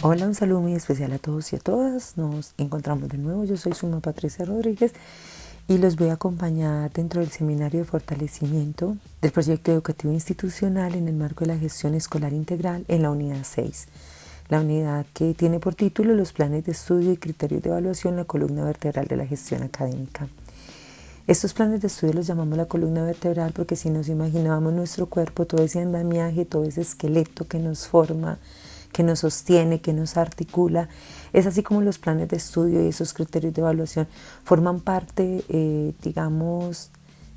Hola, un saludo muy especial a todos y a todas. Nos encontramos de nuevo. Yo soy Suma Patricia Rodríguez y los voy a acompañar dentro del seminario de fortalecimiento del proyecto educativo institucional en el marco de la gestión escolar integral en la unidad 6. La unidad que tiene por título los planes de estudio y criterios de evaluación, la columna vertebral de la gestión académica. Estos planes de estudio los llamamos la columna vertebral porque si nos imaginábamos nuestro cuerpo, todo ese andamiaje, todo ese esqueleto que nos forma, que nos sostiene, que nos articula, es así como los planes de estudio y esos criterios de evaluación forman parte, digamos,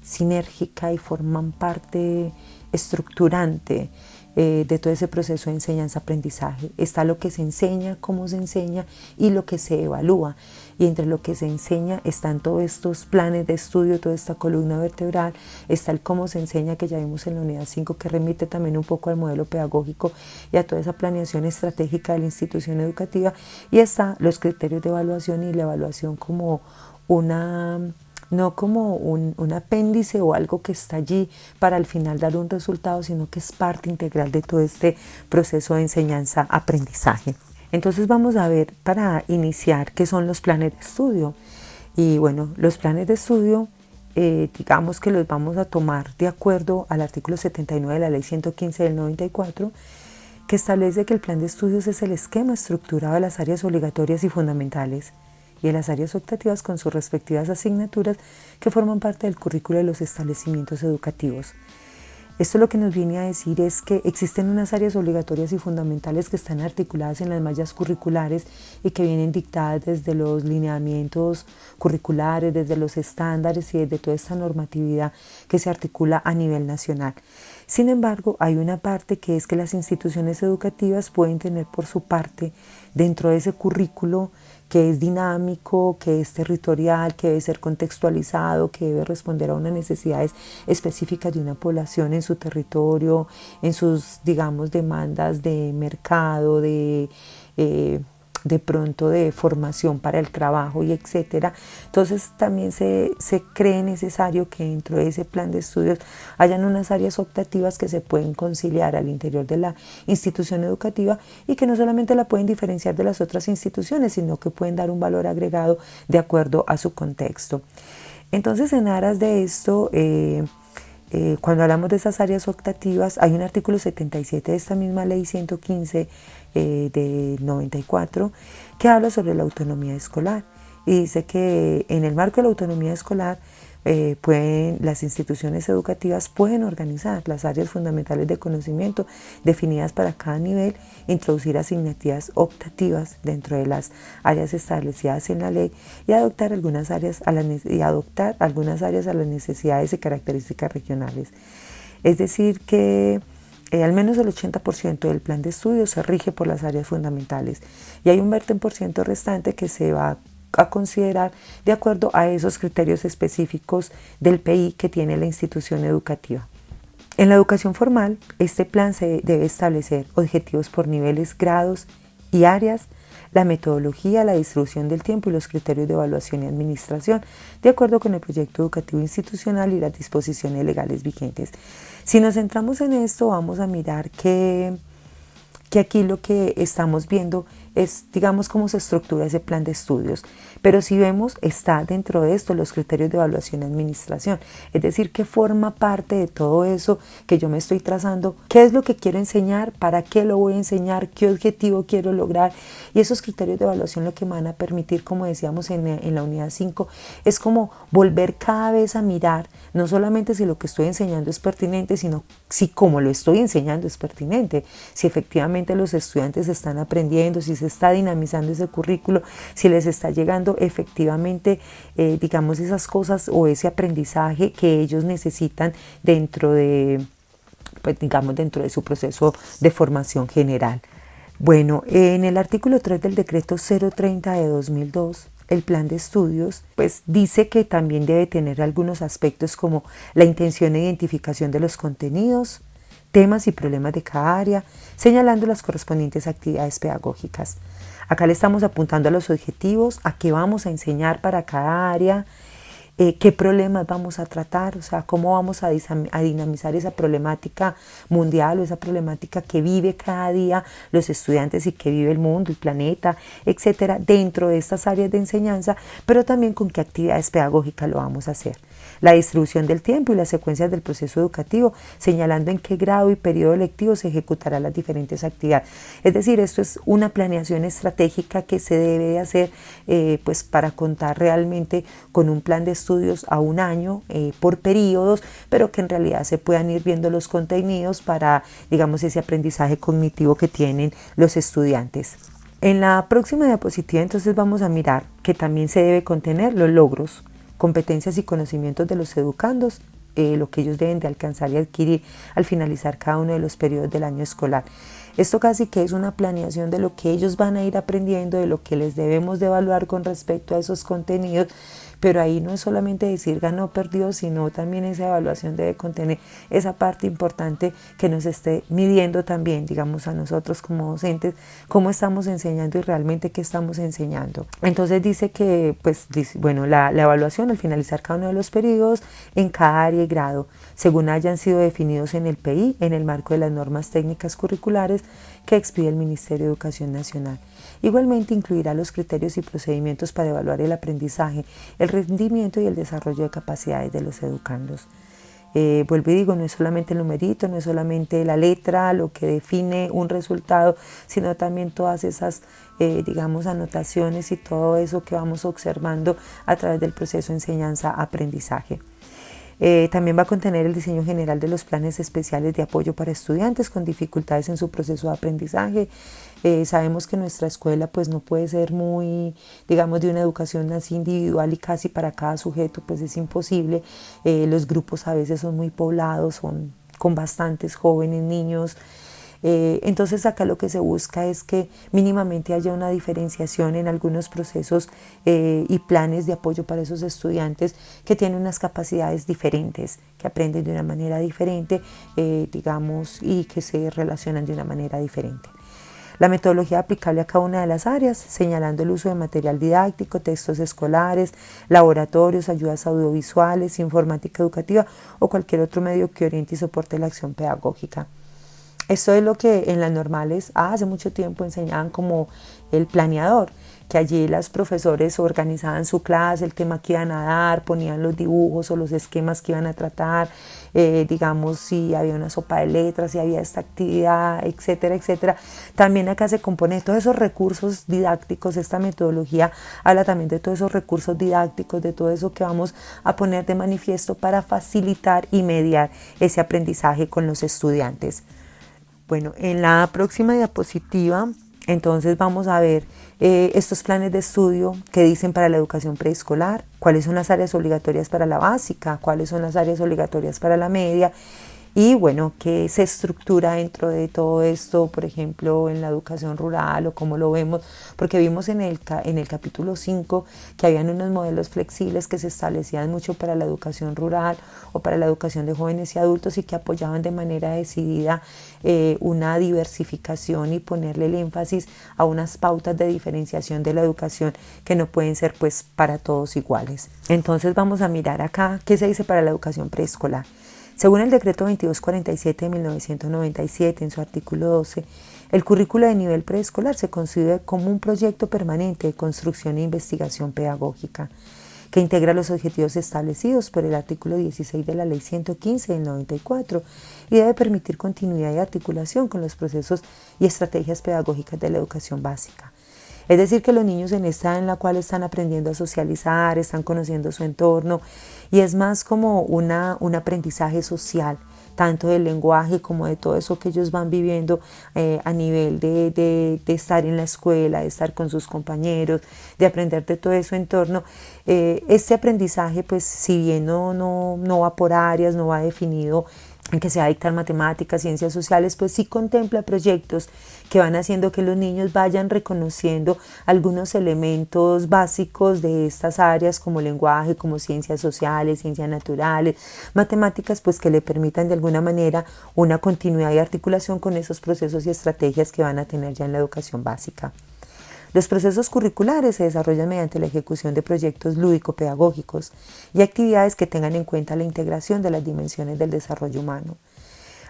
sinérgica y forman parte estructurante de todo ese proceso de enseñanza-aprendizaje. Está lo que se enseña, cómo se enseña y lo que se evalúa. Y entre lo que se enseña están todos estos planes de estudio, toda esta columna vertebral, está el cómo se enseña que ya vimos en la unidad 5, que remite también un poco al modelo pedagógico y a toda esa planeación estratégica de la institución educativa, y está los criterios de evaluación y la evaluación como no como un apéndice o algo que está allí para al final dar un resultado, sino que es parte integral de todo este proceso de enseñanza-aprendizaje. Entonces vamos a ver para iniciar qué son los planes de estudio. Y bueno, los planes de estudio, digamos que los vamos a tomar de acuerdo al artículo 79 de la Ley 115 del 94, que establece que el plan de estudios es el esquema estructurado de las áreas obligatorias y fundamentales y de las áreas optativas con sus respectivas asignaturas que forman parte del currículo de los establecimientos educativos. Esto lo que nos viene a decir es que existen unas áreas obligatorias y fundamentales que están articuladas en las mallas curriculares y que vienen dictadas desde los lineamientos curriculares, desde los estándares y desde toda esta normatividad que se articula a nivel nacional. Sin embargo, hay una parte que es que las instituciones educativas pueden tener por su parte dentro de ese currículo que es dinámico, que es territorial, que debe ser contextualizado, que debe responder a unas necesidades específicas de una población en su territorio, en sus, digamos, demandas de mercado, de pronto de formación para el trabajo y etcétera. Entonces también se cree necesario que dentro de ese plan de estudios hayan unas áreas optativas que se pueden conciliar al interior de la institución educativa y que no solamente la pueden diferenciar de las otras instituciones, sino que pueden dar un valor agregado de acuerdo a su contexto. Entonces, en aras de esto, cuando hablamos de esas áreas optativas, hay un artículo 77 de esta misma ley 115 de 94 que habla sobre la autonomía escolar y dice que en el marco de la autonomía escolar las instituciones educativas pueden organizar las áreas fundamentales de conocimiento definidas para cada nivel, introducir asignaturas optativas dentro de las áreas establecidas en la ley y adoptar algunas áreas a las necesidades y características regionales. Es decir que al menos el 80% del plan de estudio se rige por las áreas fundamentales y hay un 20% restante que se va a considerar de acuerdo a esos criterios específicos del PI que tiene la institución educativa. En la educación formal, este plan se debe establecer objetivos por niveles, grados y áreas, la metodología, la distribución del tiempo y los criterios de evaluación y administración, de acuerdo con el proyecto educativo institucional y las disposiciones legales vigentes. Si nos centramos en esto, vamos a mirar que aquí lo que estamos viendo es, digamos, cómo se estructura ese plan de estudios. Pero si vemos, está dentro de esto los criterios de evaluación y administración. Es decir, que forma parte de todo eso que yo me estoy trazando. ¿Qué es lo que quiero enseñar? ¿Para qué lo voy a enseñar? ¿Qué objetivo quiero lograr? Y esos criterios de evaluación lo que me van a permitir, como decíamos en la unidad 5, es como volver cada vez a mirar, no solamente si lo que estoy enseñando es pertinente, sino si como lo estoy enseñando es pertinente, si efectivamente los estudiantes están aprendiendo, si se está dinamizando ese currículo, si les está llegando efectivamente, digamos, esas cosas o ese aprendizaje que ellos necesitan dentro de, pues, digamos, dentro de su proceso de formación general. Bueno, en el artículo 3 del decreto 030 de 2002, el plan de estudios, pues dice que también debe tener algunos aspectos como la intención e identificación de los contenidos, temas y problemas de cada área, señalando las correspondientes actividades pedagógicas. Acá le estamos apuntando a los objetivos, a qué vamos a enseñar para cada área qué problemas vamos a tratar, o sea, cómo vamos a dinamizar esa problemática mundial o esa problemática que vive cada día los estudiantes y que vive el mundo, el planeta, etcétera, dentro de estas áreas de enseñanza, pero también con qué actividades pedagógicas lo vamos a hacer. La distribución del tiempo y las secuencias del proceso educativo, señalando en qué grado y periodo lectivo se ejecutarán las diferentes actividades. Es decir, esto es una planeación estratégica que se debe de hacer pues para contar realmente con un plan de estudios a un año por periodos, pero que en realidad se puedan ir viendo los contenidos para, digamos, ese aprendizaje cognitivo que tienen los estudiantes. En la próxima diapositiva entonces vamos a mirar que también se debe contener los logros, competencias y conocimientos de los educandos, lo que ellos deben de alcanzar y adquirir al finalizar cada uno de los periodos del año escolar. Esto casi que es una planeación de lo que ellos van a ir aprendiendo, de lo que les debemos de evaluar con respecto a esos contenidos, pero ahí no es solamente decir ganó, perdió, sino también esa evaluación debe contener esa parte importante que nos esté midiendo también, digamos, a nosotros como docentes, cómo estamos enseñando y realmente qué estamos enseñando. Entonces dice que, pues, bueno, la evaluación al finalizar cada uno de los periodos en cada área y grado, según hayan sido definidos en el PI, en el marco de las normas técnicas curriculares que expide el Ministerio de Educación Nacional. Igualmente incluirá los criterios y procedimientos para evaluar el aprendizaje, el rendimiento y el desarrollo de capacidades de los educandos. Vuelvo y digo, no es solamente el numerito, no es solamente la letra lo que define un resultado, sino también todas esas, digamos, anotaciones y todo eso que vamos observando a través del proceso de enseñanza-aprendizaje. También va a contener el diseño general de los planes especiales de apoyo para estudiantes con dificultades en su proceso de aprendizaje. Sabemos que nuestra escuela pues no puede ser muy, digamos, de una educación así individual y casi para cada sujeto, pues es imposible. Los grupos a veces son muy poblados, son con bastantes jóvenes, niños. Entonces acá lo que se busca es que mínimamente haya una diferenciación en algunos procesos y planes de apoyo para esos estudiantes que tienen unas capacidades diferentes, que aprenden de una manera diferente, digamos, y que se relacionan de una manera diferente. La metodología aplicable a cada una de las áreas, señalando el uso de material didáctico, textos escolares, laboratorios, ayudas audiovisuales, informática educativa o cualquier otro medio que oriente y soporte la acción pedagógica. Esto es lo que en las normales hace mucho tiempo enseñaban como el planeador, que allí los profesores organizaban su clase, el tema que iban a dar, ponían los dibujos o los esquemas que iban a tratar, digamos si había una sopa de letras, si había esta actividad, etcétera, etcétera. También acá se compone de todos esos recursos didácticos, esta metodología habla también de todos esos recursos didácticos, de todo eso que vamos a poner de manifiesto para facilitar y mediar ese aprendizaje con los estudiantes. Bueno, en la próxima diapositiva, entonces vamos a ver estos planes de estudio que dicen para la educación preescolar, cuáles son las áreas obligatorias para la básica, cuáles son las áreas obligatorias para la media y bueno, qué se estructura dentro de todo esto, por ejemplo, en la educación rural o cómo lo vemos, porque vimos en el capítulo 5 que habían unos modelos flexibles que se establecían mucho para la educación rural o para la educación de jóvenes y adultos y que apoyaban de manera decidida una diversificación y ponerle el énfasis a unas pautas de diferenciación de la educación que no pueden ser pues para todos iguales. Entonces vamos a mirar acá qué se dice para la educación preescolar. Según el decreto 2247 de 1997, en su artículo 12, el currículo de nivel preescolar se concibe como un proyecto permanente de construcción e investigación pedagógica que integra los objetivos establecidos por el artículo 16 de la Ley 115 del 94 y debe permitir continuidad y articulación con los procesos y estrategias pedagógicas de la educación básica. Es decir, que los niños en esta edad en la cual están aprendiendo a socializar, están conociendo su entorno y es más como un aprendizaje social, tanto del lenguaje como de todo eso que ellos van viviendo a nivel de estar en la escuela, de estar con sus compañeros, de aprender de todo eso entorno. Este aprendizaje, pues si bien no va por áreas, no va definido en que se va a dictar matemáticas, ciencias sociales, pues sí contempla proyectos que van haciendo que los niños vayan reconociendo algunos elementos básicos de estas áreas como lenguaje, como ciencias sociales, ciencias naturales, matemáticas, pues que le permitan de alguna manera una continuidad y articulación con esos procesos y estrategias que van a tener ya en la educación básica. Los procesos curriculares se desarrollan mediante la ejecución de proyectos lúdico-pedagógicos y actividades que tengan en cuenta la integración de las dimensiones del desarrollo humano.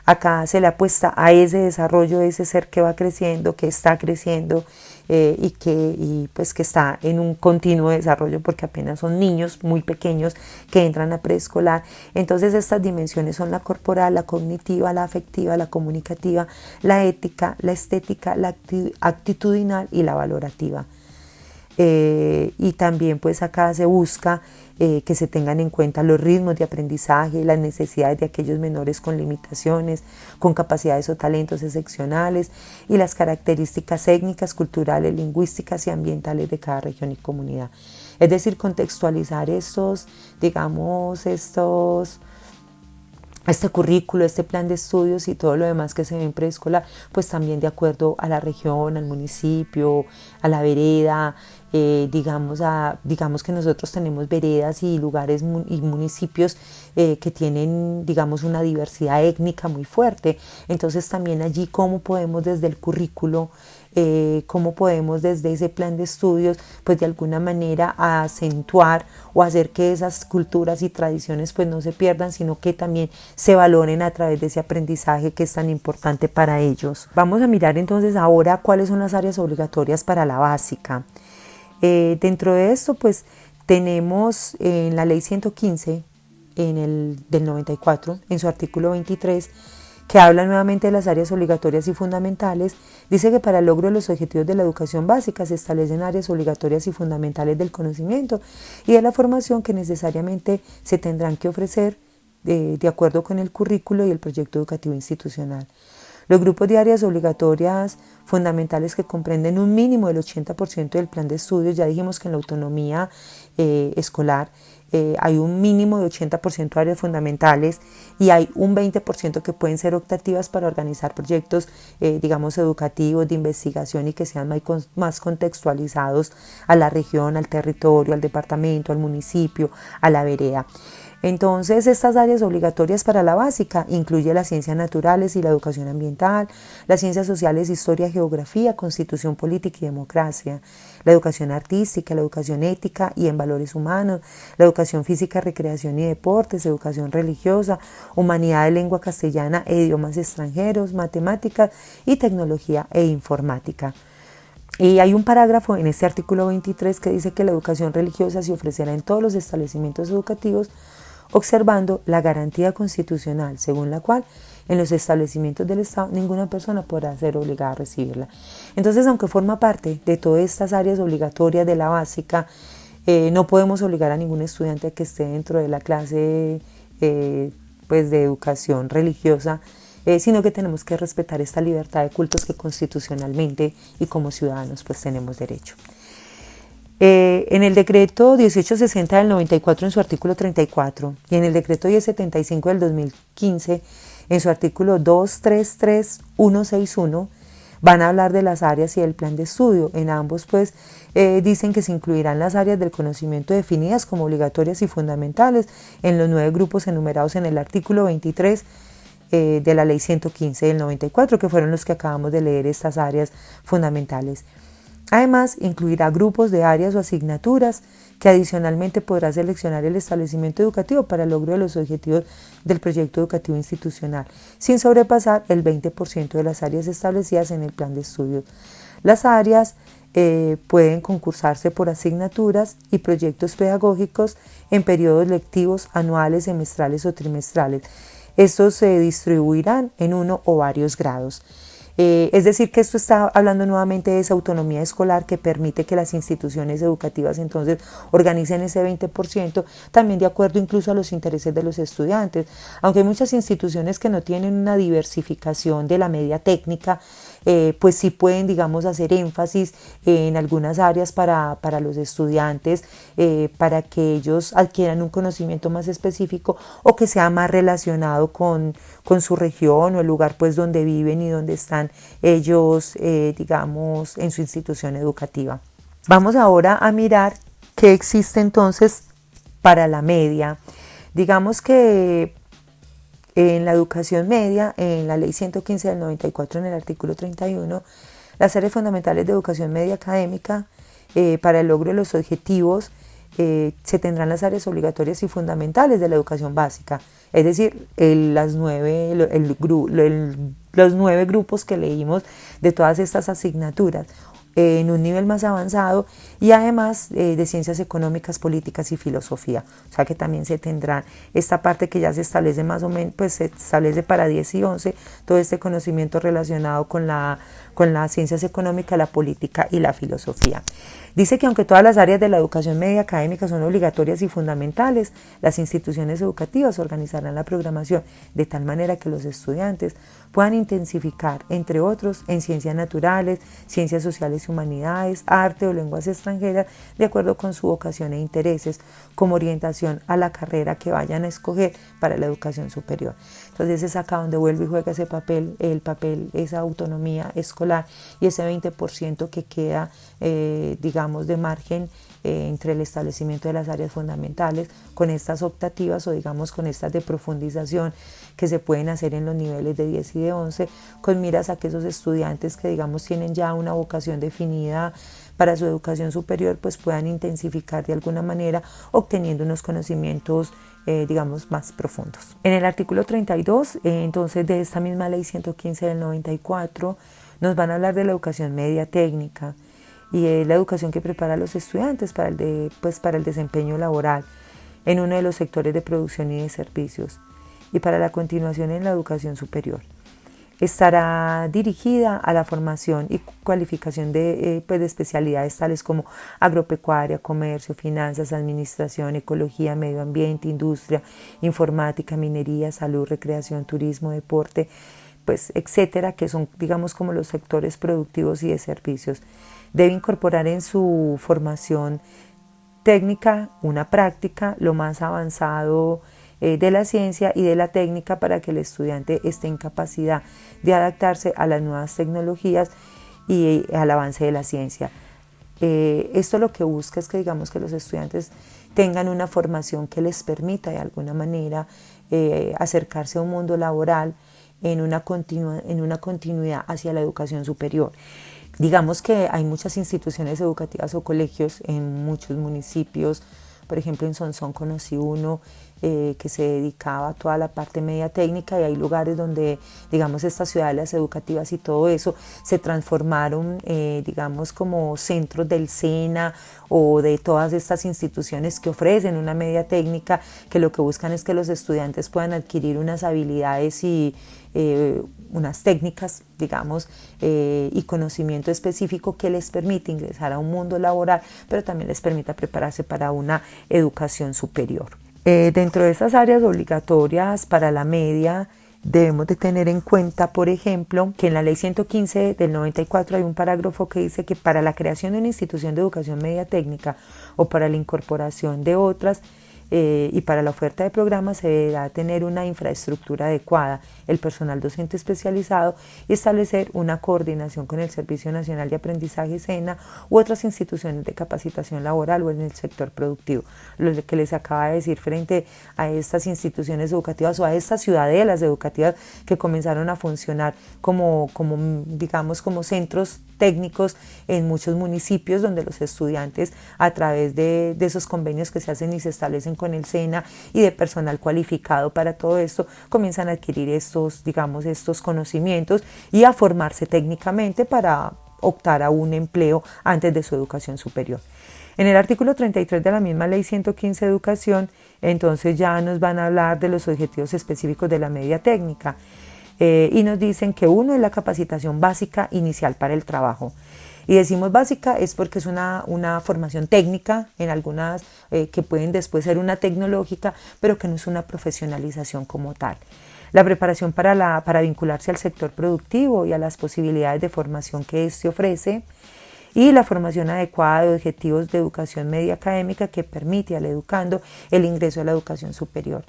Acá se le apuesta a ese desarrollo de ese ser que va creciendo, que está creciendo pues que está en un continuo desarrollo porque apenas son niños muy pequeños que entran a preescolar. Entonces estas dimensiones son la corporal, la cognitiva, la afectiva, la comunicativa, la ética, la estética, la actitudinal y la valorativa. Y también pues acá se busca que se tengan en cuenta los ritmos de aprendizaje, las necesidades de aquellos menores con limitaciones, con capacidades o talentos excepcionales y las características étnicas, culturales, lingüísticas y ambientales de cada región y comunidad. Es decir, contextualizar este currículo, este plan de estudios y todo lo demás que se ve en preescolar, pues también de acuerdo a la región, al municipio, a la vereda, digamos que nosotros tenemos veredas y lugares y municipios que tienen, digamos, una diversidad étnica muy fuerte. Entonces también allí cómo podemos desde el currículo, cómo podemos desde ese plan de estudios, pues de alguna manera acentuar o hacer que esas culturas y tradiciones pues no se pierdan, sino que también se valoren a través de ese aprendizaje que es tan importante para ellos. Vamos a mirar entonces ahora cuáles son las áreas obligatorias para la básica. Dentro de esto pues tenemos en la ley 115 del 94, en su artículo 23, que habla nuevamente de las áreas obligatorias y fundamentales. Dice que para el logro de los objetivos de la educación básica se establecen áreas obligatorias y fundamentales del conocimiento y de la formación que necesariamente se tendrán que ofrecer de acuerdo con el currículo y el proyecto educativo institucional. Los grupos de áreas obligatorias fundamentales que comprenden un mínimo del 80% del plan de estudios, ya dijimos que en la autonomía escolar hay un mínimo de 80% de áreas fundamentales y hay un 20% que pueden ser optativas para organizar proyectos, digamos, educativos, de investigación y que sean más contextualizados a la región, al territorio, al departamento, al municipio, a la vereda. Entonces, estas áreas obligatorias para la básica incluyen las ciencias naturales y la educación ambiental, las ciencias sociales, historia, geografía, constitución política y democracia, la educación artística, la educación ética y en valores humanos, la educación física, recreación y deportes, educación religiosa, humanidad de lengua castellana e idiomas extranjeros, matemáticas y tecnología e informática. Y hay un parágrafo en este artículo 23 que dice que la educación religiosa se ofrecerá en todos los establecimientos educativos observando la garantía constitucional, según la cual en los establecimientos del Estado ninguna persona podrá ser obligada a recibirla. Entonces, aunque forma parte de todas estas áreas obligatorias de la básica, no podemos obligar a ningún estudiante a que esté dentro de la clase pues de educación religiosa, sino que tenemos que respetar esta libertad de cultos que constitucionalmente y como ciudadanos pues tenemos derecho. En el decreto 1860 del 94 en su artículo 34 y en el decreto 1075 del 2015 en su artículo 233161 van a hablar de las áreas y del plan de estudio. En ambos pues dicen que se incluirán las áreas del conocimiento definidas como obligatorias y fundamentales en los 9 grupos enumerados en el artículo 23 de la ley 115 del 94, que fueron los que acabamos de leer, estas áreas fundamentales. Además, incluirá grupos de áreas o asignaturas que adicionalmente podrá seleccionar el establecimiento educativo para el logro de los objetivos del proyecto educativo institucional, sin sobrepasar el 20% de las áreas establecidas en el plan de estudios. Las áreas pueden concursarse por asignaturas y proyectos pedagógicos en periodos lectivos anuales, semestrales o trimestrales. Estos se distribuirán en uno o varios grados. Es decir, que esto está hablando nuevamente de esa autonomía escolar que permite que las instituciones educativas entonces organicen ese 20%, también de acuerdo incluso a los intereses de los estudiantes. Aunque hay muchas instituciones que no tienen una diversificación de la media técnica, pues sí pueden, digamos, hacer énfasis en algunas áreas para los estudiantes, para que ellos adquieran un conocimiento más específico o que sea más relacionado con su región o el lugar pues donde viven y donde están ellos, digamos, en su institución educativa. Vamos ahora a mirar qué existe entonces para la media. Digamos que en la educación media, en la ley 115 del 94, en el artículo 31, Las áreas fundamentales de educación media académica para el logro de los objetivos se tendrán las áreas obligatorias y fundamentales de la educación básica, es decir, los 9 grupos que leímos de todas estas asignaturas en un nivel más avanzado y además de ciencias económicas, políticas y filosofía. O sea que también se tendrán esta parte que ya se establece más o menos, pues se establece para 10 y 11, todo este conocimiento relacionado con las ciencias económicas, la política y la filosofía. Dice que aunque todas las áreas de la educación media académica son obligatorias y fundamentales, las instituciones educativas organizarán la programación de tal manera que los estudiantes puedan intensificar, entre otros, en ciencias naturales, ciencias sociales y humanidades, arte o lenguas extranjeras, de acuerdo con su vocación e intereses, como orientación a la carrera que vayan a escoger para la educación superior. Entonces es acá donde vuelve y juega ese papel, esa autonomía escolar y ese 20% que queda, digamos, de margen entre el establecimiento de las áreas fundamentales con estas optativas o digamos con estas de profundización que se pueden hacer en los niveles de 10 y de 11 con miras a que esos estudiantes que digamos tienen ya una vocación definida para su educación superior pues puedan intensificar de alguna manera obteniendo unos conocimientos digamos más profundos. En el artículo 32 entonces de esta misma ley 115 del 94 nos van a hablar de la educación media técnica y es la educación que prepara a los estudiantes para el desempeño laboral en uno de los sectores de producción y de servicios y para la continuación en la educación superior. Estará dirigida a la formación y cualificación de especialidades tales como agropecuaria, comercio, finanzas, administración, ecología, medio ambiente, industria, informática, minería, salud, recreación, turismo, deporte, pues etcétera, que son digamos como los sectores productivos y de servicios. Debe incorporar en su formación técnica una práctica lo más avanzado de la ciencia y de la técnica para que el estudiante esté en capacidad de adaptarse a las nuevas tecnologías y al avance de la ciencia. Esto lo que busca es que digamos que los estudiantes tengan una formación que les permita de alguna manera acercarse a un mundo laboral en una continuidad hacia la educación superior. Digamos que hay muchas instituciones educativas o colegios en muchos municipios, por ejemplo en Sonsón conocí uno que se dedicaba a toda la parte media técnica y hay lugares donde digamos estas ciudades educativas y todo eso se transformaron digamos como centros del SENA o de todas estas instituciones que ofrecen una media técnica que lo que buscan es que los estudiantes puedan adquirir unas habilidades y unas técnicas, digamos, y conocimiento específico que les permite ingresar a un mundo laboral, pero también les permita prepararse para una educación superior. Dentro de estas áreas obligatorias para la media, debemos de tener en cuenta, por ejemplo, que en la ley 115 del 94 hay un parágrafo que dice que para la creación de una institución de educación media técnica o para la incorporación de otras, y para la oferta de programas se deberá tener una infraestructura adecuada, el personal docente especializado y establecer una coordinación con el Servicio Nacional de Aprendizaje SENA u otras instituciones de capacitación laboral o en el sector productivo. Lo que les acaba de decir frente a estas instituciones educativas o a estas ciudadelas educativas que comenzaron a funcionar como centros técnicos en muchos municipios donde los estudiantes a través de esos convenios que se hacen y se establecen con el SENA y de personal cualificado para todo esto comienzan a adquirir estos conocimientos y a formarse técnicamente para optar a un empleo antes de su educación superior. En el artículo 33 de la misma ley 115 de educación entonces ya nos van a hablar de los objetivos específicos de la media técnica. Y nos dicen que uno es la capacitación básica inicial para el trabajo. Y decimos básica es porque es una formación técnica, en algunas que pueden después ser una tecnológica, pero que no es una profesionalización como tal. La preparación para vincularse al sector productivo y a las posibilidades de formación que éste ofrece, y la formación adecuada de objetivos de educación media académica que permite al educando el ingreso a la educación superior.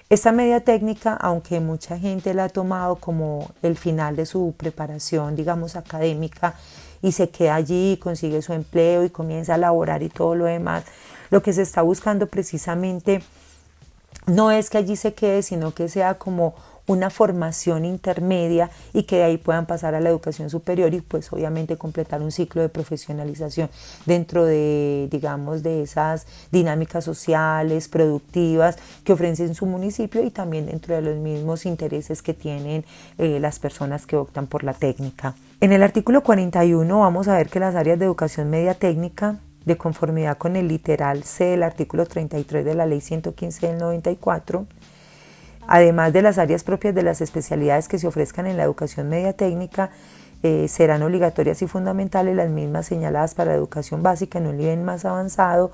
Esta media técnica, aunque mucha gente la ha tomado como el final de su preparación, digamos, académica, y se queda allí, consigue su empleo y comienza a laborar y todo lo demás, lo que se está buscando precisamente no es que allí se quede, sino que sea como una formación intermedia y que de ahí puedan pasar a la educación superior y pues obviamente completar un ciclo de profesionalización dentro de, digamos, de esas dinámicas sociales, productivas que ofrecen su municipio y también dentro de los mismos intereses que tienen las personas que optan por la técnica. En el artículo 41 vamos a ver que las áreas de educación media técnica, de conformidad con el literal C del artículo 33 de la Ley 115 del 94, además de las áreas propias de las especialidades que se ofrezcan en la educación media técnica, serán obligatorias y fundamentales las mismas señaladas para la educación básica en un nivel más avanzado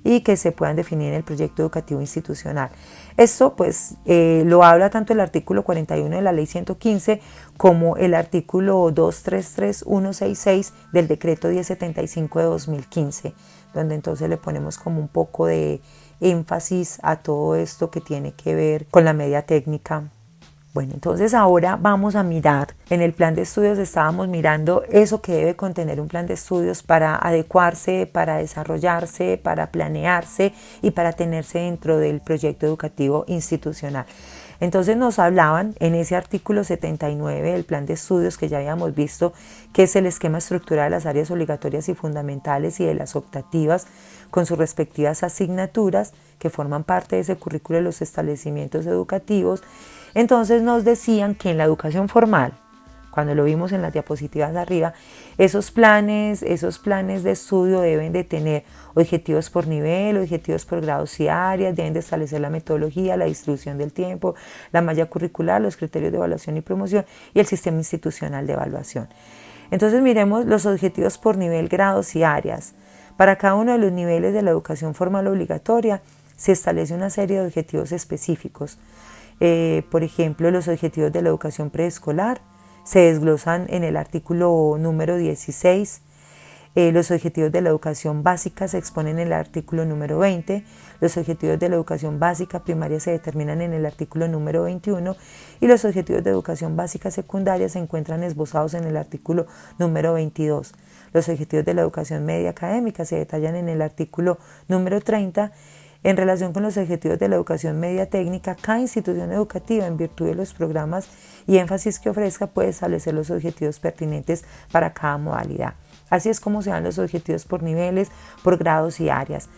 y que se puedan definir en el proyecto educativo institucional. Esto pues lo habla tanto el artículo 41 de la Ley 115 como el artículo 233166 del decreto 1075 de 2015, donde entonces le ponemos como un poco de énfasis a todo esto que tiene que ver con la media técnica. Bueno, entonces ahora vamos a mirar, en el plan de estudios estábamos mirando eso que debe contener un plan de estudios para adecuarse, para desarrollarse, para planearse y para tenerse dentro del proyecto educativo institucional. Entonces nos hablaban en ese artículo 79 del plan de estudios que ya habíamos visto, que es el esquema estructural de las áreas obligatorias y fundamentales y de las optativas con sus respectivas asignaturas que forman parte de ese currículo de los establecimientos educativos. Entonces nos decían que en la educación formal, cuando lo vimos en las diapositivas de arriba, esos planes de estudio deben de tener objetivos por nivel, objetivos por grados y áreas, deben de establecer la metodología, la distribución del tiempo, la malla curricular, los criterios de evaluación y promoción y el sistema institucional de evaluación. Entonces miremos los objetivos por nivel, grados y áreas. Para cada uno de los niveles de la educación formal obligatoria se establece una serie de objetivos específicos. Por ejemplo, los objetivos de la educación preescolar se desglosan en el artículo número 16. Los objetivos de la educación básica se exponen en el artículo número 20. Los objetivos de la educación básica primaria se determinan en el artículo número 21 y los objetivos de educación básica secundaria se encuentran esbozados en el artículo número 22. Los objetivos de la educación media académica se detallan en el artículo número 30. En relación con los objetivos de la educación media técnica, cada institución educativa, en virtud de los programas y énfasis que ofrezca, puede establecer los objetivos pertinentes para cada modalidad. Así es como se dan los objetivos por niveles, por grados y áreas.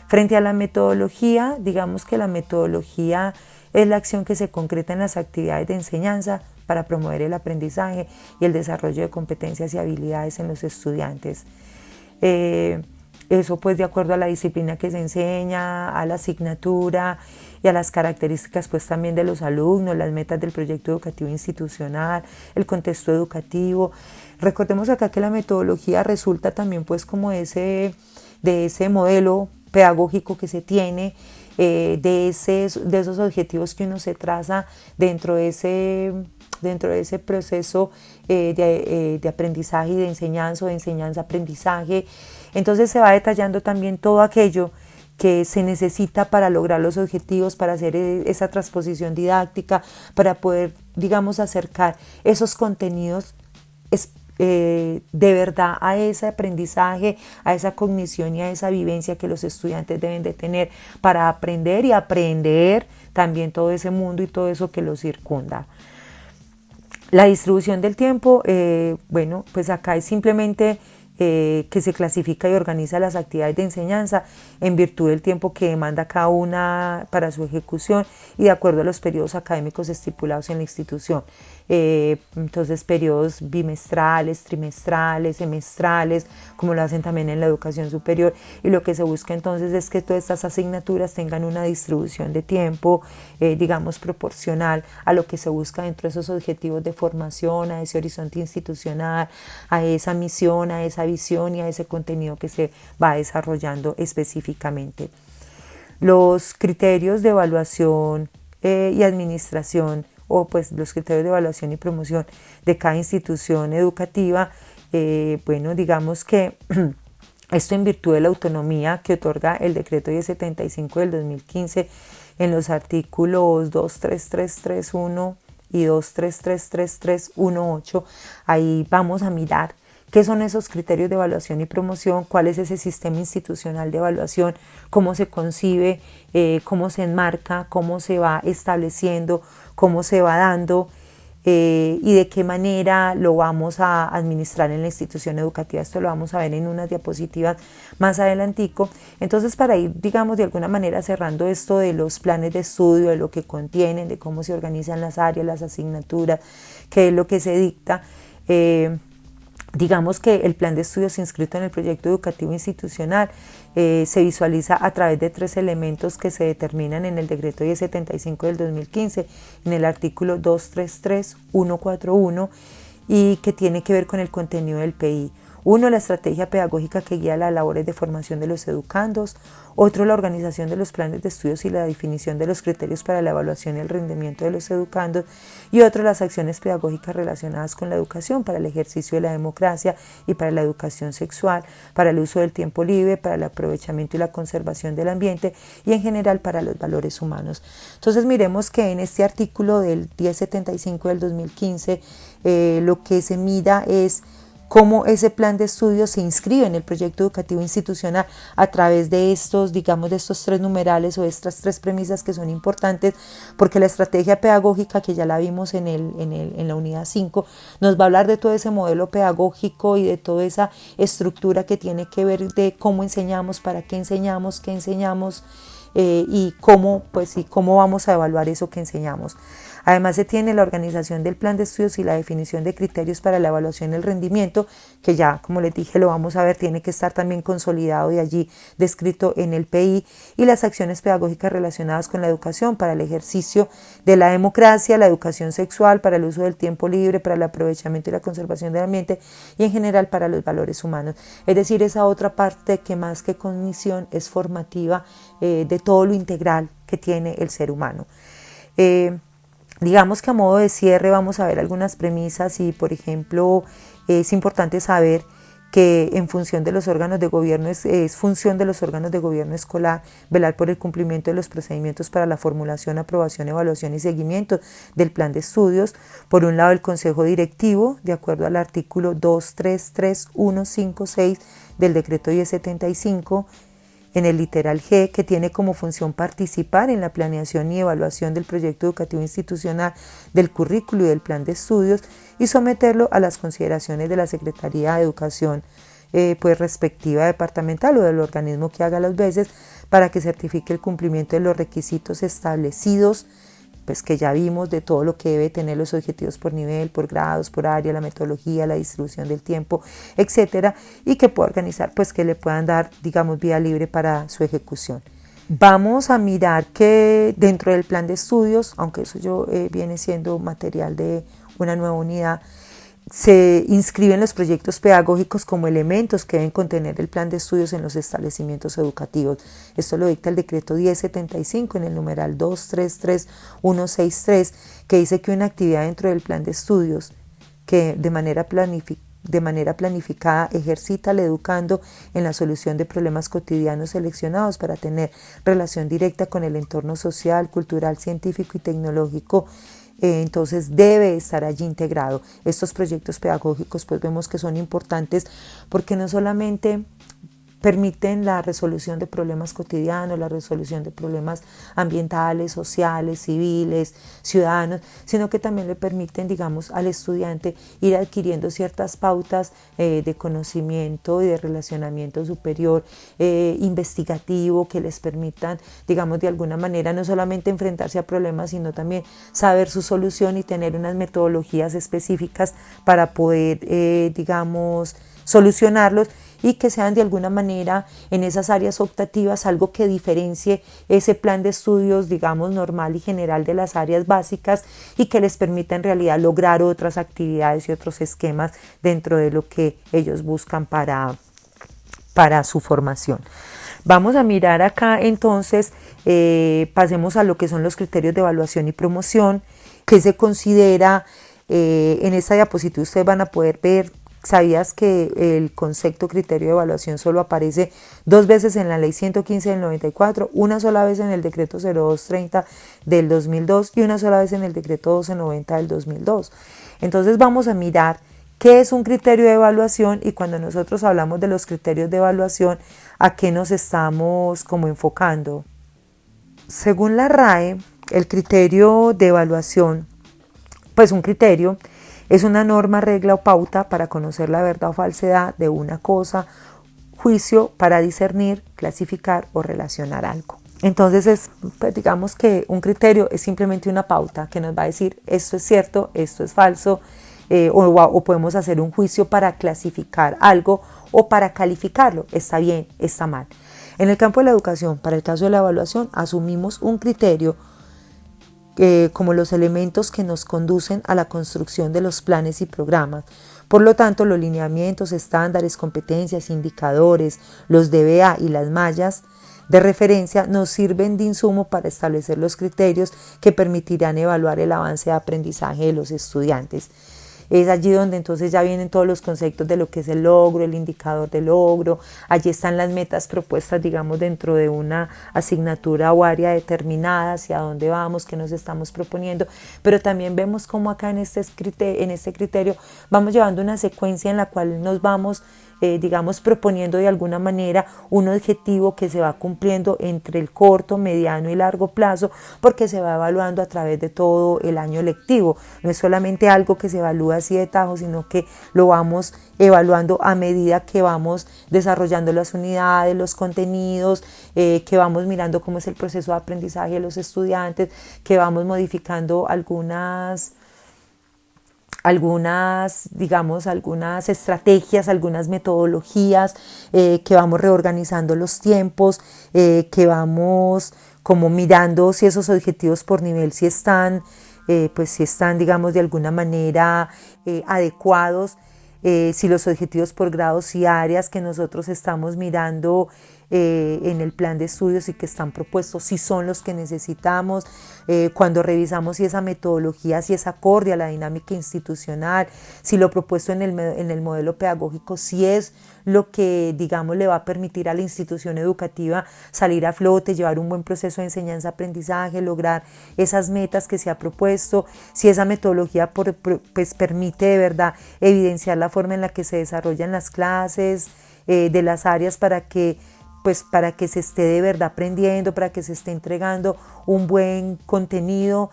Frente a la metodología, digamos que la metodología es la acción que se concreta en las actividades de enseñanza para promover el aprendizaje y el desarrollo de competencias y habilidades en los estudiantes. Eso pues de acuerdo a la disciplina que se enseña, a la asignatura y a las características pues también de los alumnos, las metas del proyecto educativo institucional, el contexto educativo. Recordemos acá que la metodología resulta también pues como de ese modelo pedagógico que se tiene, de esos objetivos que uno se traza dentro de ese proceso de aprendizaje y de enseñanza-aprendizaje. Entonces se va detallando también todo aquello que se necesita para lograr los objetivos, para hacer esa transposición didáctica, para poder, digamos, acercar esos contenidos de verdad a ese aprendizaje, a esa cognición y a esa vivencia que los estudiantes deben de tener para aprender y aprender también todo ese mundo y todo eso que los circunda. La distribución del tiempo, bueno, pues acá es simplemente que se clasifica y organiza las actividades de enseñanza en virtud del tiempo que demanda cada una para su ejecución y de acuerdo a los periodos académicos estipulados en la institución. Entonces periodos bimestrales, trimestrales, semestrales, como lo hacen también en la educación superior, y lo que se busca entonces es que todas estas asignaturas tengan una distribución de tiempo, digamos, proporcional a lo que se busca dentro de esos objetivos de formación, a ese horizonte institucional, a esa misión, a esa visión y a ese contenido que se va desarrollando específicamente. Los criterios de evaluación y administración, o pues los criterios de evaluación y promoción de cada institución educativa, bueno, digamos que esto en virtud de la autonomía que otorga el decreto 1075 del 2015 en los artículos 23331 y 2333318, ahí vamos a mirar qué son esos criterios de evaluación y promoción, cuál es ese sistema institucional de evaluación, cómo se concibe, cómo se enmarca, cómo se va estableciendo, cómo se va dando, y de qué manera lo vamos a administrar en la institución educativa. Esto lo vamos a ver en unas diapositivas más adelantico. Entonces, para ir, digamos, de alguna manera cerrando esto de los planes de estudio, de lo que contienen, de cómo se organizan las áreas, las asignaturas, qué es lo que se dicta, digamos que el plan de estudios inscrito en el proyecto educativo institucional se visualiza a través de 3 elementos que se determinan en el decreto 1075 del 2015, en el artículo 233, 141, y que tiene que ver con el contenido del PI. Uno, la estrategia pedagógica que guía las labores de formación de los educandos. Otro, la organización de los planes de estudios y la definición de los criterios para la evaluación y el rendimiento de los educandos. Y otro, las acciones pedagógicas relacionadas con la educación para el ejercicio de la democracia y para la educación sexual, para el uso del tiempo libre, para el aprovechamiento y la conservación del ambiente y en general para los valores humanos. Entonces miremos que en este artículo del 1075 del 2015 lo que se mira es cómo ese plan de estudio se inscribe en el proyecto educativo institucional a través de estos, digamos, de estos 3 numerales o estas 3 premisas que son importantes, porque la estrategia pedagógica, que ya la vimos en la unidad 5, nos va a hablar de todo ese modelo pedagógico y de toda esa estructura que tiene que ver de cómo enseñamos, para qué enseñamos, qué enseñamos, y cómo vamos a evaluar eso que enseñamos. Además se tiene la organización del plan de estudios y la definición de criterios para la evaluación del rendimiento, que ya, como les dije, lo vamos a ver, tiene que estar también consolidado y allí descrito en el PI, y las acciones pedagógicas relacionadas con la educación para el ejercicio de la democracia, la educación sexual, para el uso del tiempo libre, para el aprovechamiento y la conservación del ambiente y en general para los valores humanos. Es decir, esa otra parte que más que cognición es formativa, de todo lo integral que tiene el ser humano. Digamos que a modo de cierre vamos a ver algunas premisas y, por ejemplo, es importante saber que en función de los órganos de gobierno es función de los órganos de gobierno escolar velar por el cumplimiento de los procedimientos para la formulación, aprobación, evaluación y seguimiento del plan de estudios. Por un lado, el Consejo Directivo, de acuerdo al artículo 233156 del decreto 1075, en el literal G, que tiene como función participar en la planeación y evaluación del proyecto educativo institucional, del currículo y del plan de estudios, y someterlo a las consideraciones de la Secretaría de Educación respectiva departamental o del organismo que haga las veces, para que certifique el cumplimiento de los requisitos establecidos, pues que ya vimos, de todo lo que debe tener los objetivos por nivel, por grados, por área, la metodología, la distribución del tiempo, etcétera, y que pueda organizar, pues que le puedan dar, digamos, vía libre para su ejecución. Vamos a mirar que dentro del plan de estudios, aunque eso viene siendo material de una nueva unidad, se inscriben los proyectos pedagógicos como elementos que deben contener el plan de estudios en los establecimientos educativos. Esto lo dicta el decreto 1075 en el numeral 233163, que dice que una actividad dentro del plan de estudios que de manera planificada ejercita al educando en la solución de problemas cotidianos seleccionados para tener relación directa con el entorno social, cultural, científico y tecnológico, entonces debe estar allí integrado. Estos proyectos pedagógicos pues vemos que son importantes porque no solamente permiten la resolución de problemas cotidianos, la resolución de problemas ambientales, sociales, civiles, ciudadanos, sino que también le permiten, digamos, al estudiante ir adquiriendo ciertas pautas de conocimiento y de relacionamiento superior, investigativo, que les permitan, digamos, de alguna manera no solamente enfrentarse a problemas, sino también saber su solución y tener unas metodologías específicas para poder, digamos, solucionarlos, y que sean de alguna manera en esas áreas optativas algo que diferencie ese plan de estudios, digamos, normal y general de las áreas básicas, y que les permita en realidad lograr otras actividades y otros esquemas dentro de lo que ellos buscan para su formación. Vamos a mirar acá entonces, pasemos a lo que son los criterios de evaluación y promoción, que se considera, en esta diapositiva ustedes van a poder ver. ¿Sabías que el concepto criterio de evaluación solo aparece 2 veces en la ley 115 del 94, una sola vez en el decreto 0230 del 2002 y una sola vez en el decreto 1290 del 2002? Entonces vamos a mirar ¿Qué es un criterio de evaluación? Y cuando nosotros hablamos de los criterios de evaluación, ¿a qué nos estamos como enfocando? Según la RAE, el criterio de evaluación, pues un criterio es una norma, regla o pauta para conocer la verdad o falsedad de una cosa, juicio para discernir, clasificar o relacionar algo. Entonces, pues digamos que un criterio es simplemente una pauta que nos va a decir esto es cierto, esto es falso, o podemos hacer un juicio para clasificar algo o para calificarlo, está bien, está mal. En el campo de la educación, para el caso de la evaluación, asumimos un criterio como los elementos que nos conducen a la construcción de los planes y programas. Por lo tanto, los lineamientos, estándares, competencias, indicadores, los DBA y las mallas de referencia nos sirven de insumo para establecer los criterios que permitirán evaluar el avance de aprendizaje de los estudiantes. Es allí donde entonces ya vienen todos los conceptos de lo que es el logro, el indicador de logro. Allí están las metas propuestas, digamos, dentro de una asignatura o área determinada, hacia dónde vamos, qué nos estamos proponiendo. Pero también vemos cómo acá en este criterio vamos llevando una secuencia en la cual nos vamos digamos, proponiendo de alguna manera un objetivo que se va cumpliendo entre el corto, mediano y largo plazo, porque se va evaluando a través de todo el año lectivo. No es solamente algo que se evalúa así de tajo, sino que lo vamos evaluando a medida que vamos desarrollando las unidades, los contenidos, que vamos mirando cómo es el proceso de aprendizaje de los estudiantes, que vamos modificando algunas digamos, algunas estrategias, algunas metodologías, que vamos reorganizando los tiempos, que vamos como mirando si esos objetivos por nivel si están, digamos, de alguna manera adecuados, si los objetivos por grados y áreas que nosotros estamos mirando en el plan de estudios y que están propuestos, si son los que necesitamos, cuando revisamos si esa metodología, si es acorde a la dinámica institucional, si lo propuesto en el modelo pedagógico, si es lo que, digamos, le va a permitir a la institución educativa salir a flote, llevar un buen proceso de enseñanza-aprendizaje, lograr esas metas que se ha propuesto, si esa metodología pues permite de verdad evidenciar la forma en la que se desarrollan las clases de las áreas para que se esté de verdad aprendiendo, para que se esté entregando un buen contenido.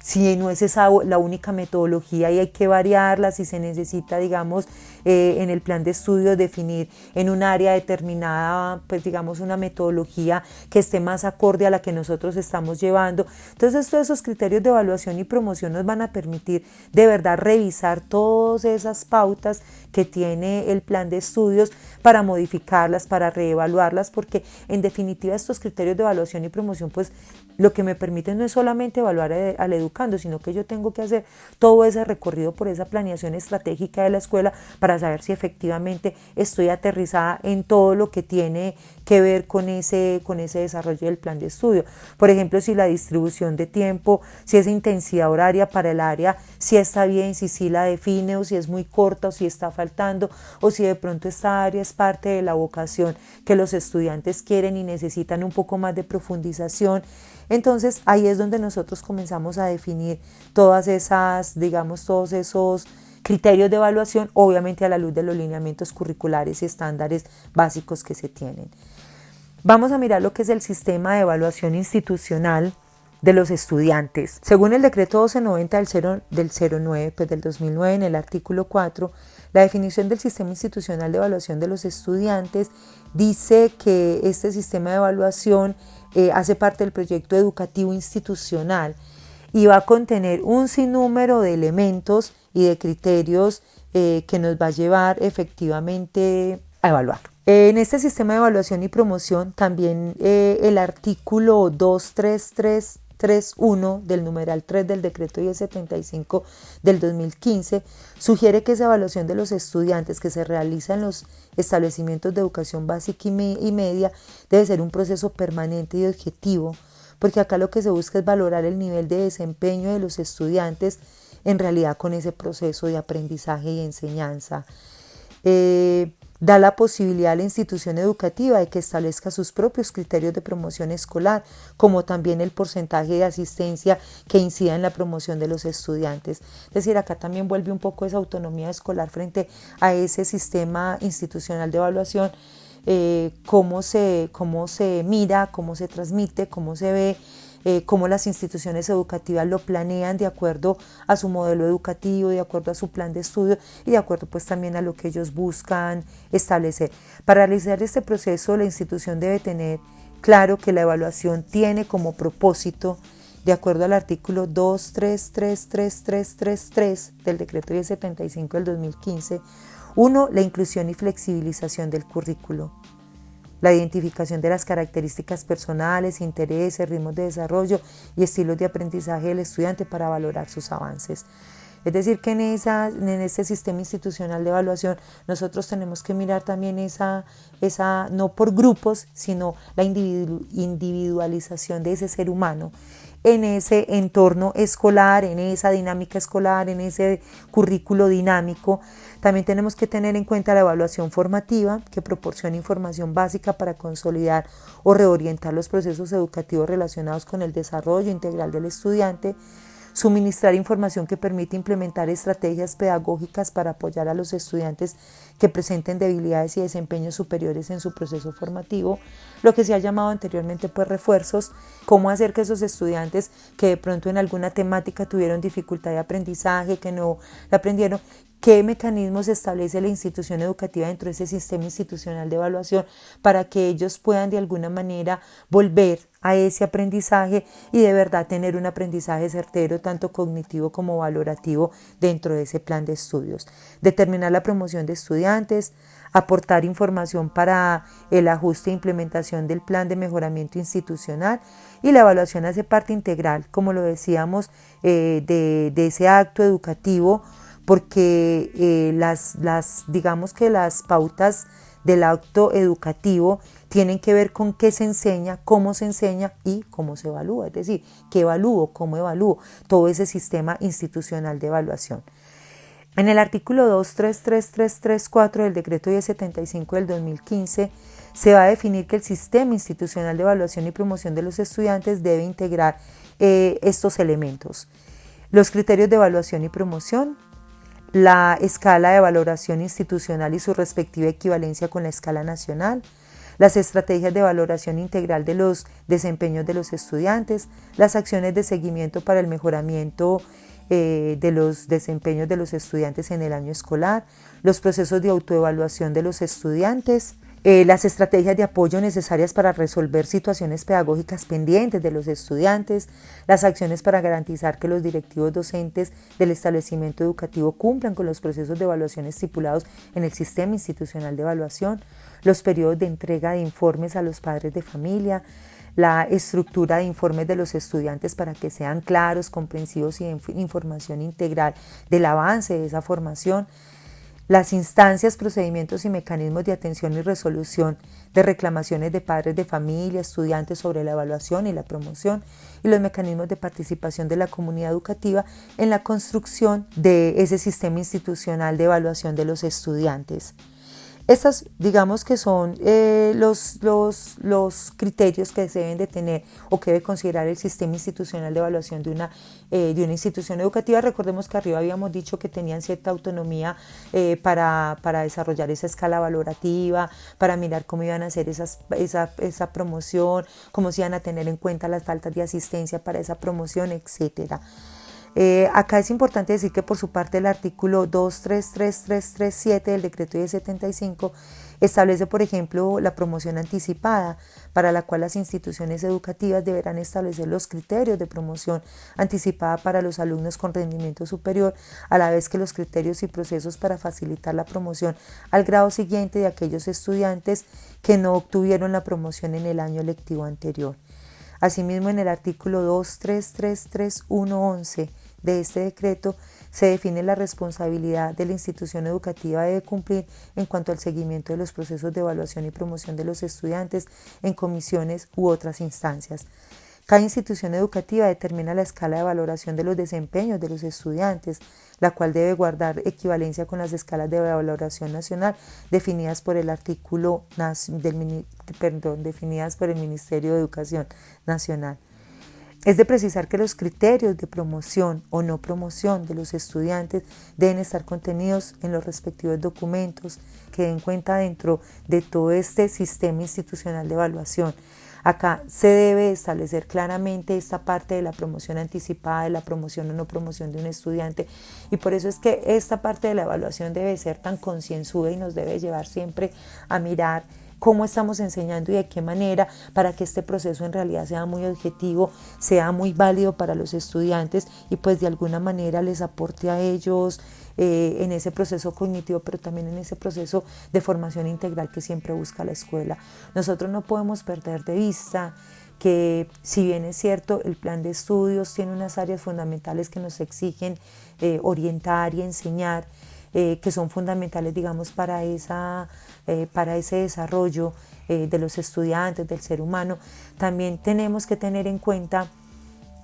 Si no es esa la única metodología y hay que variarla, si se necesita, digamos, en el plan de estudio definir en un área determinada, pues digamos, una metodología que esté más acorde a la que nosotros estamos llevando. Entonces, todos esos criterios de evaluación y promoción nos van a permitir de verdad revisar todas esas pautas que tiene el plan de estudios para modificarlas, para reevaluarlas, porque en definitiva estos criterios de evaluación y promoción, pues lo que me permiten no es solamente evaluar al educando, sino que yo tengo que hacer todo ese recorrido por esa planeación estratégica de la escuela para saber si efectivamente estoy aterrizada en todo lo que tiene que ver con ese desarrollo del plan de estudio. Por ejemplo, si la distribución de tiempo, si esa intensidad horaria para el área, si está bien, si sí la define, o si es muy corta, o si está faltando, o si de pronto esta área es parte de la vocación que los estudiantes quieren y necesitan un poco más de profundización. Entonces ahí es donde nosotros comenzamos a definir todas esas, digamos, todos esos criterios de evaluación, obviamente a la luz de los lineamientos curriculares y estándares básicos que se tienen. Vamos a mirar lo que es el sistema de evaluación institucional de los estudiantes. Según el decreto 1290 del 09, pues del 2009, en el artículo 4, la definición del sistema institucional de evaluación de los estudiantes dice que este sistema de evaluación hace parte del proyecto educativo institucional y va a contener un sinnúmero de elementos y de criterios que nos va a llevar efectivamente a evaluar. En este sistema de evaluación y promoción también el artículo 23331 del numeral 3 del decreto 1075 del 2015 sugiere que esa evaluación de los estudiantes que se realiza en los establecimientos de educación básica y media debe ser un proceso permanente y objetivo, porque acá lo que se busca es valorar el nivel de desempeño de los estudiantes en realidad con ese proceso de aprendizaje y enseñanza. Da la posibilidad a la institución educativa de que establezca sus propios criterios de promoción escolar, como también el porcentaje de asistencia que incida en la promoción de los estudiantes. Es decir, acá también vuelve un poco esa autonomía escolar frente a ese sistema institucional de evaluación, cómo se mira, cómo se transmite, cómo se ve, cómo las instituciones educativas lo planean de acuerdo a su modelo educativo, de acuerdo a su plan de estudio y de acuerdo pues también a lo que ellos buscan establecer. Para realizar este proceso, la institución debe tener claro que la evaluación tiene como propósito, de acuerdo al artículo 2333333 del decreto 1075 del 2015, 1. La inclusión y flexibilización del currículo. La identificación de las características personales, intereses, ritmos de desarrollo y estilos de aprendizaje del estudiante para valorar sus avances. Es decir, que en este sistema institucional de evaluación nosotros tenemos que mirar también esa no por grupos, sino la individualización de ese ser humano en ese entorno escolar, en esa dinámica escolar, en ese currículo dinámico. También tenemos que tener en cuenta la evaluación formativa, que proporciona información básica para consolidar o reorientar los procesos educativos relacionados con el desarrollo integral del estudiante. Suministrar información que permite implementar estrategias pedagógicas para apoyar a los estudiantes que presenten debilidades y desempeños superiores en su proceso formativo, lo que se ha llamado anteriormente pues refuerzos, cómo hacer que esos estudiantes que de pronto en alguna temática tuvieron dificultad de aprendizaje, que no la aprendieron, qué mecanismos establece la institución educativa dentro de ese sistema institucional de evaluación para que ellos puedan de alguna manera volver a ese aprendizaje y de verdad tener un aprendizaje certero, tanto cognitivo como valorativo dentro de ese plan de estudios. Determinar la promoción de estudiantes, aportar información para el ajuste e implementación del plan de mejoramiento institucional, y la evaluación hace parte integral, como lo decíamos, de ese acto educativo, porque digamos que las pautas del acto educativo tienen que ver con qué se enseña, cómo se enseña y cómo se evalúa, es decir, qué evalúo, cómo evalúo, todo ese sistema institucional de evaluación. En el artículo 233334 del decreto 1075 del 2015 se va a definir que el sistema institucional de evaluación y promoción de los estudiantes debe integrar estos elementos: los criterios de evaluación y promoción, la escala de valoración institucional y su respectiva equivalencia con la escala nacional, las estrategias de valoración integral de los desempeños de los estudiantes, las acciones de seguimiento para el mejoramiento de los desempeños de los estudiantes en el año escolar, los procesos de autoevaluación de los estudiantes, las estrategias de apoyo necesarias para resolver situaciones pedagógicas pendientes de los estudiantes, las acciones para garantizar que los directivos docentes del establecimiento educativo cumplan con los procesos de evaluación estipulados en el sistema institucional de evaluación, los periodos de entrega de informes a los padres de familia, la estructura de informes de los estudiantes para que sean claros, comprensivos y de información integral del avance de esa formación, las instancias, procedimientos y mecanismos de atención y resolución de reclamaciones de padres de familia, estudiantes sobre la evaluación y la promoción, y los mecanismos de participación de la comunidad educativa en la construcción de ese sistema institucional de evaluación de los estudiantes. Estas, digamos que son los criterios que se deben de tener o que debe considerar el sistema institucional de evaluación de una institución educativa. Recordemos que arriba habíamos dicho que tenían cierta autonomía para desarrollar esa escala valorativa, para mirar cómo iban a hacer esa promoción, cómo se iban a tener en cuenta las faltas de asistencia para esa promoción, etcétera. Acá es importante decir que por su parte el artículo 233337 del decreto 1075 establece, por ejemplo, la promoción anticipada, para la cual las instituciones educativas deberán establecer los criterios de promoción anticipada para los alumnos con rendimiento superior, a la vez que los criterios y procesos para facilitar la promoción al grado siguiente de aquellos estudiantes que no obtuvieron la promoción en el año lectivo anterior. Asimismo, en el artículo 233311 de este decreto se define la responsabilidad de la institución educativa debe cumplir en cuanto al seguimiento de los procesos de evaluación y promoción de los estudiantes en comisiones u otras instancias. Cada institución educativa determina la escala de valoración de los desempeños de los estudiantes, la cual debe guardar equivalencia con las escalas de valoración nacional definidas por el definidas por el Ministerio de Educación Nacional. Es de precisar que los criterios de promoción o no promoción de los estudiantes deben estar contenidos en los respectivos documentos que den cuenta dentro de todo este sistema institucional de evaluación. Acá se debe establecer claramente esta parte de la promoción anticipada, de la promoción o no promoción de un estudiante, y por eso es que esta parte de la evaluación debe ser tan concienzuda y nos debe llevar siempre a mirar cómo estamos enseñando y de qué manera, para que este proceso en realidad sea muy objetivo, sea muy válido para los estudiantes y pues de alguna manera les aporte a ellos en ese proceso cognitivo, pero también en ese proceso de formación integral que siempre busca la escuela. Nosotros no podemos perder de vista que, si bien es cierto, el plan de estudios tiene unas áreas fundamentales que nos exigen orientar y enseñar, que son fundamentales, digamos, para ese desarrollo de los estudiantes, del ser humano, también tenemos que tener en cuenta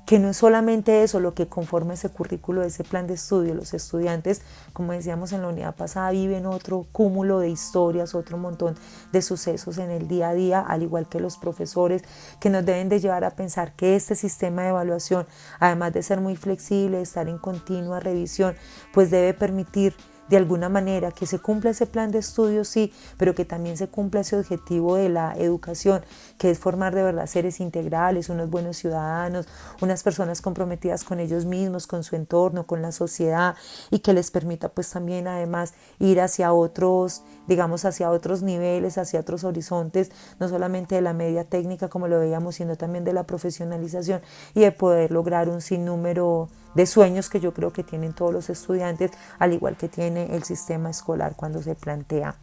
que no es solamente eso lo que conforma ese currículo, ese plan de estudio. Los estudiantes, como decíamos en la unidad pasada, viven otro cúmulo de historias, otro montón de sucesos en el día a día, al igual que los profesores, que nos deben de llevar a pensar que este sistema de evaluación, además de ser muy flexible, de estar en continua revisión, pues debe permitir de alguna manera que se cumpla ese plan de estudio, sí, pero que también se cumpla ese objetivo de la educación, que es formar de verdad seres integrales, unos buenos ciudadanos, unas personas comprometidas con ellos mismos, con su entorno, con la sociedad, y que les permita pues también además ir hacia otros, digamos, hacia otros niveles, hacia otros horizontes, no solamente de la media técnica como lo veíamos, sino también de la profesionalización y de poder lograr un sinnúmero de sueños que yo creo que tienen todos los estudiantes, al igual que tiene el sistema escolar cuando se plantea.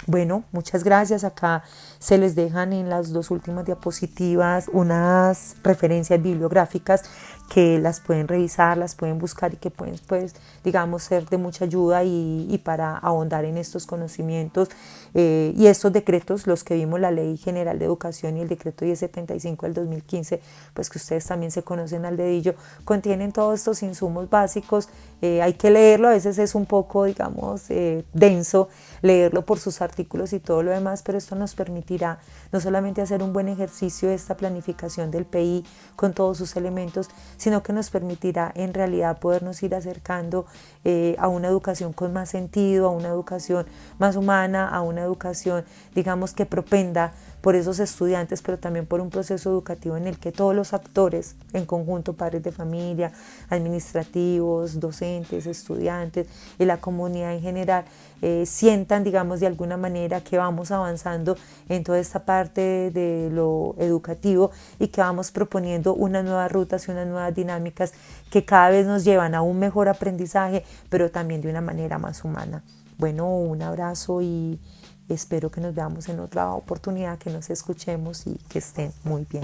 Bueno, muchas gracias. Acá se les dejan en las dos últimas diapositivas unas referencias bibliográficas que las pueden revisar, las pueden buscar y que pueden, pues, digamos, ser de mucha ayuda y para ahondar en estos conocimientos. Y estos decretos, los que vimos, la Ley General de Educación y el decreto 1075 del 2015, pues que ustedes también se conocen al dedillo, contienen todos estos insumos básicos. Hay que leerlo, a veces es un poco, digamos, denso leerlo por sus artículos y todo lo demás, pero esto nos permitirá no solamente hacer un buen ejercicio de esta planificación del PI con todos sus elementos, sino que nos permitirá en realidad podernos ir acercando a una educación con más sentido, a una educación más humana, a una educación, digamos, que propenda por esos estudiantes, pero también por un proceso educativo en el que todos los actores en conjunto, padres de familia, administrativos, docentes, estudiantes y la comunidad en general, sientan, digamos, de alguna manera que vamos avanzando en toda esta parte de lo educativo y que vamos proponiendo unas nuevas rutas y unas nuevas dinámicas que cada vez nos llevan a un mejor aprendizaje, pero también de una manera más humana. Bueno, un abrazo y espero que nos veamos en otra oportunidad, que nos escuchemos y que estén muy bien.